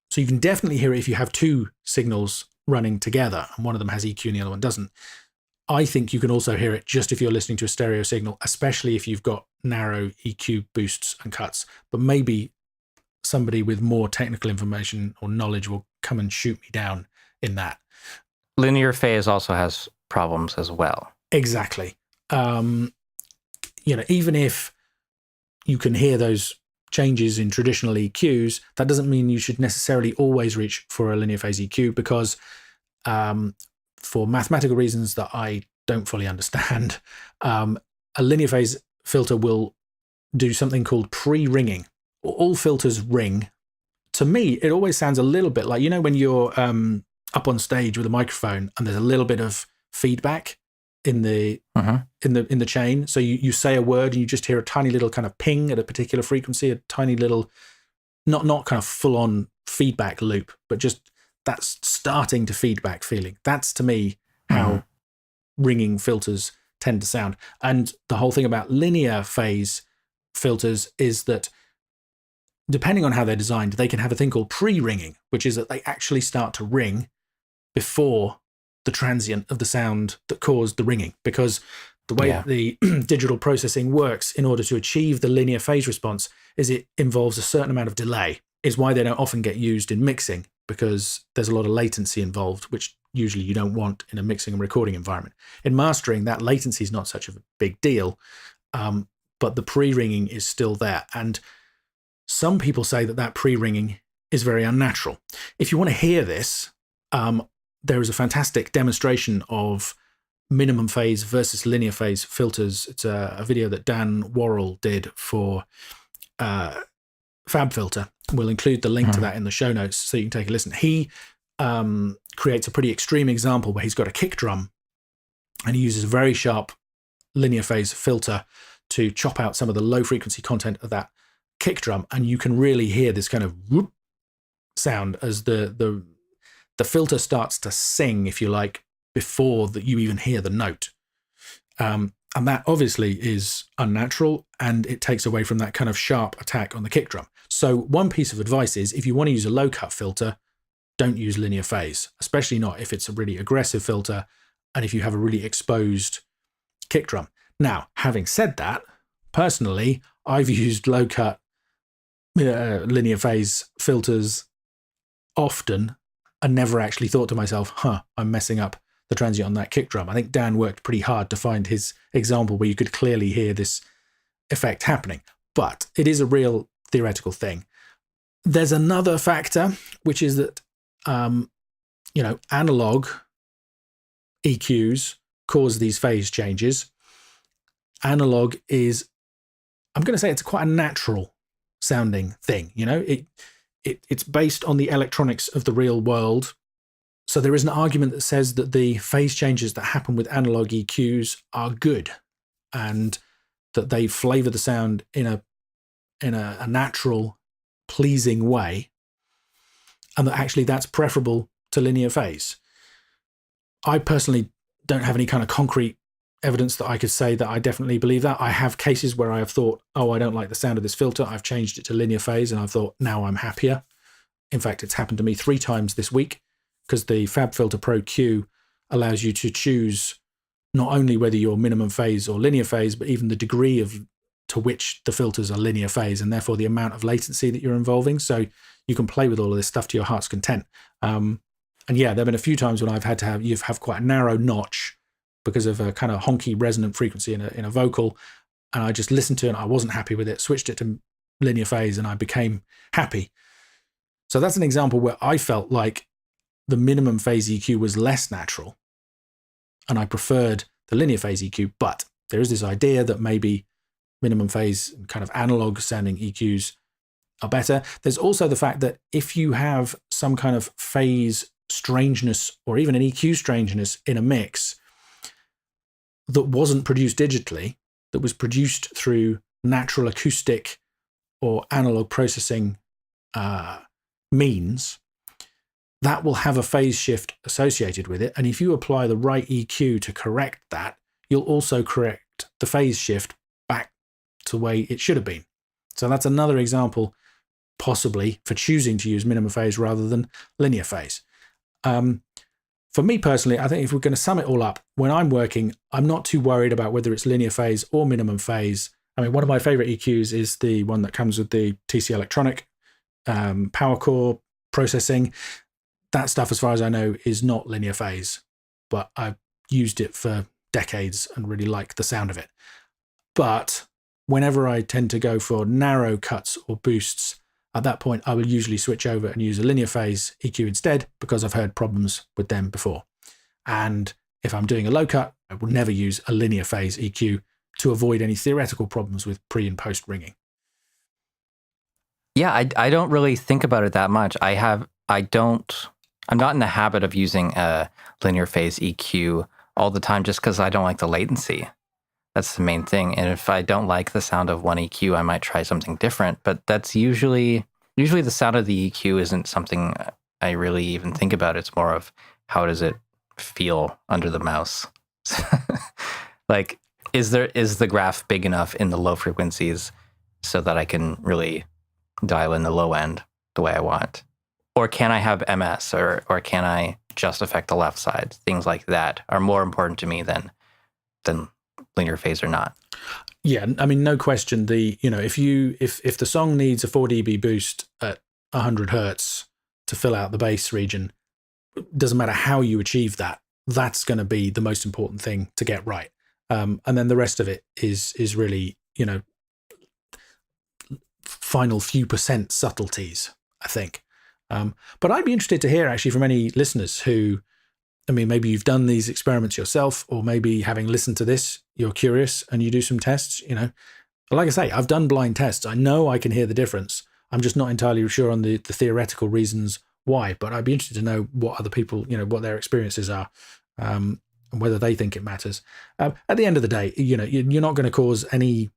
So you can definitely hear it if you have two signals running together and one of them has EQ and the other one doesn't. I think you can also hear it just if you're listening to a stereo signal, especially if you've got narrow EQ boosts and cuts. But maybe somebody with more technical information or knowledge will come and shoot me down in that. Linear phase also has problems as well. Exactly. Even if you can hear those changes in traditional EQs, that doesn't mean you should necessarily always reach for a linear phase EQ, because for mathematical reasons that I don't fully understand, a linear phase filter will do something called pre-ringing. All filters ring to me, it always sounds a little bit like, when you're up on stage with a microphone and there's a little bit of feedback in the in the chain. So you say a word and you just hear a tiny little kind of ping at a particular frequency, a tiny little, not kind of full on feedback loop, but just that's starting to feedback feeling. That's to me how ringing filters tend to sound. And the whole thing about linear phase filters is that depending on how they're designed, they can have a thing called pre-ringing, which is that they actually start to ring before the transient of the sound that caused the ringing. Because the way that the digital processing works in order to achieve the linear phase response is it involves a certain amount of delay, is why they don't often get used in mixing, because there's a lot of latency involved, which usually you don't want in a mixing and recording environment. In mastering, that latency is not such a big deal, but the pre-ringing is still there. And some people say that pre-ringing is very unnatural. If you want to hear this, there is a fantastic demonstration of minimum phase versus linear phase filters. It's a video that Dan Worrell did for FabFilter. We'll include the link to that in the show notes so you can take a listen. He creates a pretty extreme example where he's got a kick drum and he uses a very sharp linear phase filter to chop out some of the low frequency content of that kick drum, and you can really hear this kind of whoop sound as the filter starts to sing, if you like, before that you even hear the note. And that obviously is unnatural, and it takes away from that kind of sharp attack on the kick drum. So one piece of advice is, if you want to use a low cut filter, don't use linear phase, especially not if it's a really aggressive filter and if you have a really exposed kick drum. Now, having said that, personally, I've used low cut linear phase filters often and never actually thought to myself, I'm messing up the transient on that kick drum. I think Dan worked pretty hard to find his example where you could clearly hear this effect happening, but it is a real theoretical thing. There's another factor, which is that, analog EQs cause these phase changes. Analog is, I'm going to say, it's quite a natural sounding thing. It's based on the electronics of the real world. So there is an argument that says that the phase changes that happen with analog EQs are good and that they flavor the sound in a natural, pleasing way, and that actually that's preferable to linear phase. I personally don't have any kind of concrete evidence that I could say that I definitely believe that. I have cases where I have thought, I don't like the sound of this filter. I've changed it to linear phase and I've thought, now I'm happier. In fact, it's happened to me 3 times this week, because the FabFilter Pro Q allows you to choose not only whether you're minimum phase or linear phase, but even the degree to which the filters are linear phase, and therefore the amount of latency that you're involving. So you can play with all of this stuff to your heart's content. And yeah, there have been a few times when I've had to have quite a narrow notch because of a kind of honky resonant frequency in a vocal, and I just listened to it and I wasn't happy with it, switched it to linear phase and I became happy. So that's an example where I felt like the minimum phase EQ was less natural and I preferred the linear phase EQ, but there is this idea that maybe minimum phase and kind of analog sounding EQs are better. There's also the fact that if you have some kind of phase strangeness or even an EQ strangeness in a mix that wasn't produced digitally, that was produced through natural acoustic or analog processing means, that will have a phase shift associated with it. And if you apply the right EQ to correct that, you'll also correct the phase shift back to the way it should have been. So that's another example, possibly, for choosing to use minimum phase rather than linear phase. For me personally, I think if we're going to sum it all up, when I'm working, I'm not too worried about whether it's linear phase or minimum phase. I mean, one of my favorite EQs is the one that comes with the TC Electronic power core processing. That stuff, as far as I know, is not linear phase, but I've used it for decades and really like the sound of it. But whenever I tend to go for narrow cuts or boosts, at that point, I will usually switch over and use a linear phase EQ instead, because I've heard problems with them before. And if I'm doing a low cut, I will never use a linear phase EQ to avoid any theoretical problems with pre and post ringing. Yeah, I don't really think about it that much. I'm not in the habit of using a linear phase EQ all the time just because I don't like the latency. That's the main thing. And if I don't like the sound of one EQ, I might try something different. But that's usually the sound of the EQ isn't something I really even think about. It's more of how does it feel under the mouse? Like, is the graph big enough in the low frequencies so that I can really dial in the low end the way I want? Or can I have MS or can I just affect the left side? Things like that are more important to me than linear phase or not. Yeah, I mean, no question. If the song needs a 4 dB boost at 100 hertz to fill out the bass region, it doesn't matter how you achieve that. That's going to be the most important thing to get right. And then the rest of it is really, final few percent subtleties, I think. But I'd be interested to hear actually from any listeners who, I mean, maybe you've done these experiments yourself, or maybe having listened to this, you're curious and you do some tests, Like I say, I've done blind tests. I know I can hear the difference. I'm just not entirely sure on the theoretical reasons why, but I'd be interested to know what other people, what their experiences are, and whether they think it matters. At the end of the day, you're not going to cause any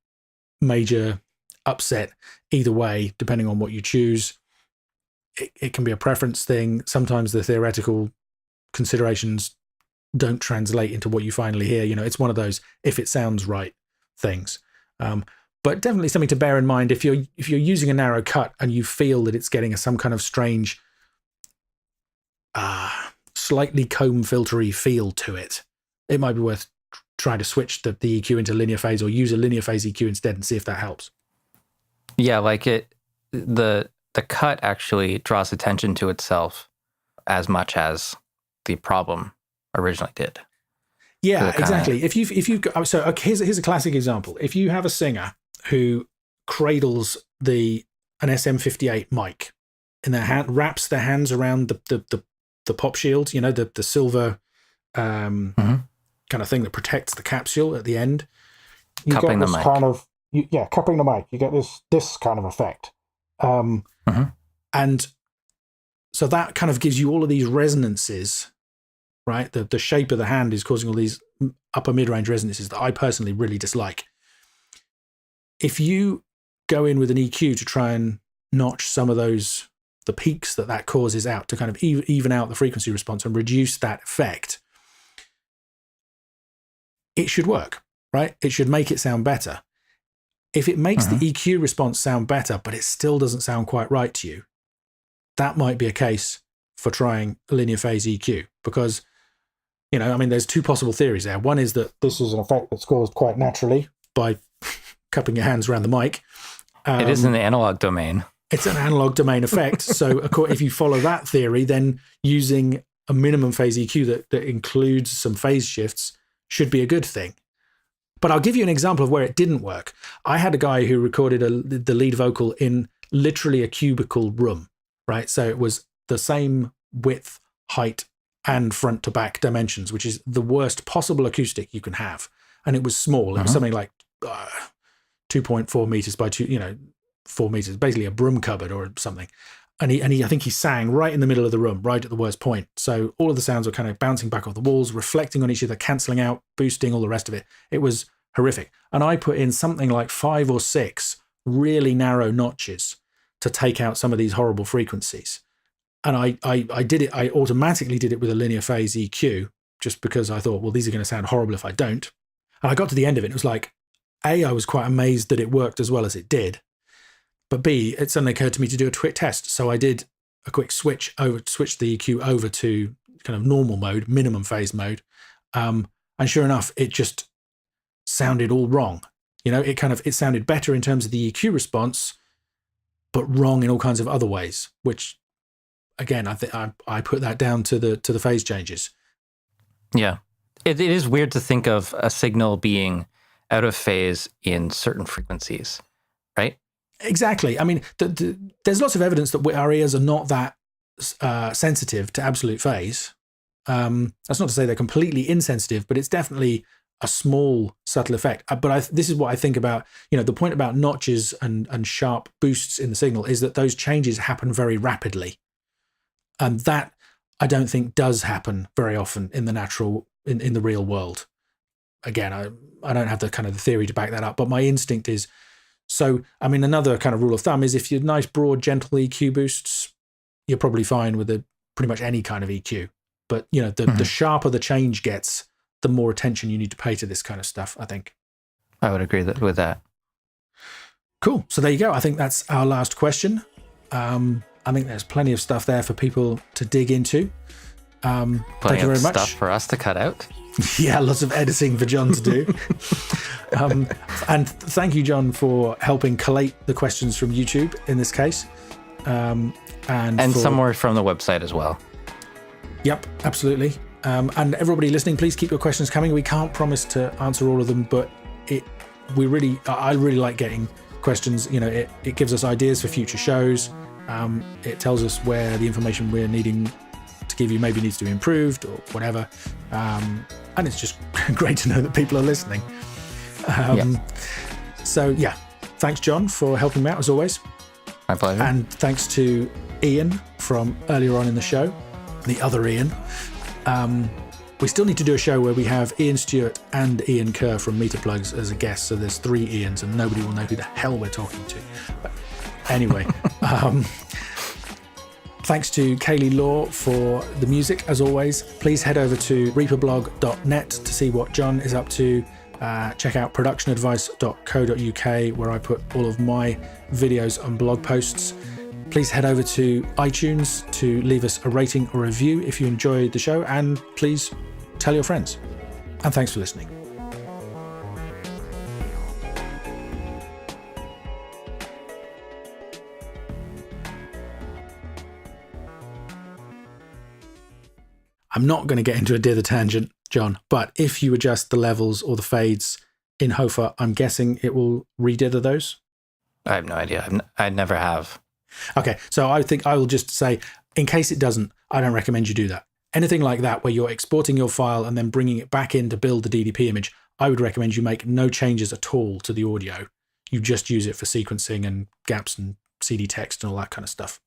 major upset either way, depending on what you choose. It can be a preference thing. Sometimes the theoretical considerations don't translate into what you finally hear. It's one of those if it sounds right things. But definitely something to bear in mind if you're using a narrow cut and you feel that it's getting some kind of strange, slightly comb filtery feel to it. It might be worth trying to switch the EQ into linear phase or use a linear phase EQ instead and see if that helps. Yeah, like the cut actually draws attention to itself as much as the problem originally did. Yeah, exactly. Here's a classic example. If you have a singer who cradles an SM58 mic in their hand, wraps their hands around the pop shield, the silver kind of thing that protects the capsule at the end. Cupping the mic. Cupping the mic. You get this kind of effect. And so that kind of gives you all of these resonances, right? The shape of the hand is causing all these upper mid-range resonances that I personally really dislike. If you go in with an EQ to try and notch some of the peaks that causes out to kind of even out the frequency response and reduce that effect, it should work, right? It should make it sound better. If it makes the EQ response sound better, but it still doesn't sound quite right to you, that might be a case for trying a linear phase EQ because, there's two possible theories there. One is that this is an effect that's caused quite naturally by cupping your hands around the mic. It is in the analog domain. It's an analog domain effect. So if you follow that theory, then using a minimum phase EQ that includes some phase shifts should be a good thing. But I'll give you an example of where it didn't work. I had a guy who recorded the lead vocal in literally a cubicle room, right? So it was the same width, height, and front to back dimensions, which is the worst possible acoustic you can have. And it was small. It was something like 2.4 meters by 4 meters, basically a broom cupboard or something. And I think he sang right in the middle of the room, right at the worst point. So all of the sounds were kind of bouncing back off the walls, reflecting on each other, cancelling out, boosting, all the rest of it. It was horrific. And I put in something like 5 or 6 really narrow notches to take out some of these horrible frequencies. And I did it. I automatically did it with a linear phase EQ just because I thought, well, these are going to sound horrible if I don't. And I got to the end of it. It was like, A, I was quite amazed that it worked as well as it did. But B, it suddenly occurred to me to do a quick test. So I did a quick switch the EQ over to kind of normal mode, minimum phase mode. And sure enough, it just sounded all wrong. It sounded better in terms of the EQ response, but wrong in all kinds of other ways, which again, I think I put that down to the phase changes. Yeah. It is weird to think of a signal being out of phase in certain frequencies, right? Exactly. I mean, there's lots of evidence that our ears are not that sensitive to absolute phase. That's not to say they're completely insensitive, but it's definitely a small subtle effect. But this is what I think about, the point about notches and sharp boosts in the signal is that those changes happen very rapidly. And that I don't think does happen very often in the real world. Again, I don't have the kind of the theory to back that up, but my instinct is, so, I mean, another kind of rule of thumb is if you're nice, broad, gentle EQ boosts, you're probably fine with pretty much any kind of EQ. But, the sharper the change gets, the more attention you need to pay to this kind of stuff, I think. I would agree with that. Cool. So there you go. I think that's our last question. I think there's plenty of stuff there for people to dig into. Thank you very much. Stuff for us to cut out. Yeah, lots of editing for John to do. And thank you, John, for helping collate the questions from YouTube in this case. And some more from the website as well. Yep, absolutely. And everybody listening, please keep your questions coming. We can't promise to answer all of them, but I really like getting questions. It gives us ideas for future shows. It tells us where the information we're needing to give you maybe needs to be improved or whatever. And it's just great to know that people are listening. So yeah, thanks, John, for helping me out as always. My pleasure. And thanks to Ian from earlier on in the show, the other Ian. We still need to do a show where we have Ian Stewart and Ian Kerr from Meter Plugs as a guest. So there's 3 Ians and nobody will know who the hell we're talking to. But anyway, thanks to Kaylee Law for the music, as always. Please head over to reaperblog.net to see what John is up to. Check out productionadvice.co.uk, where I put all of my videos and blog posts. Please head over to iTunes to leave us a rating or review if you enjoyed the show, and please tell your friends. And thanks for listening. I'm not going to get into a dither tangent, John, but if you adjust the levels or the fades in Hofer, I'm guessing it will redither those? I have no idea. I never have. Okay, so I think I will just say, in case it doesn't, I don't recommend you do that. Anything like that, where you're exporting your file and then bringing it back in to build the DDP image, I would recommend you make no changes at all to the audio. You just use it for sequencing and gaps and CD text and all that kind of stuff.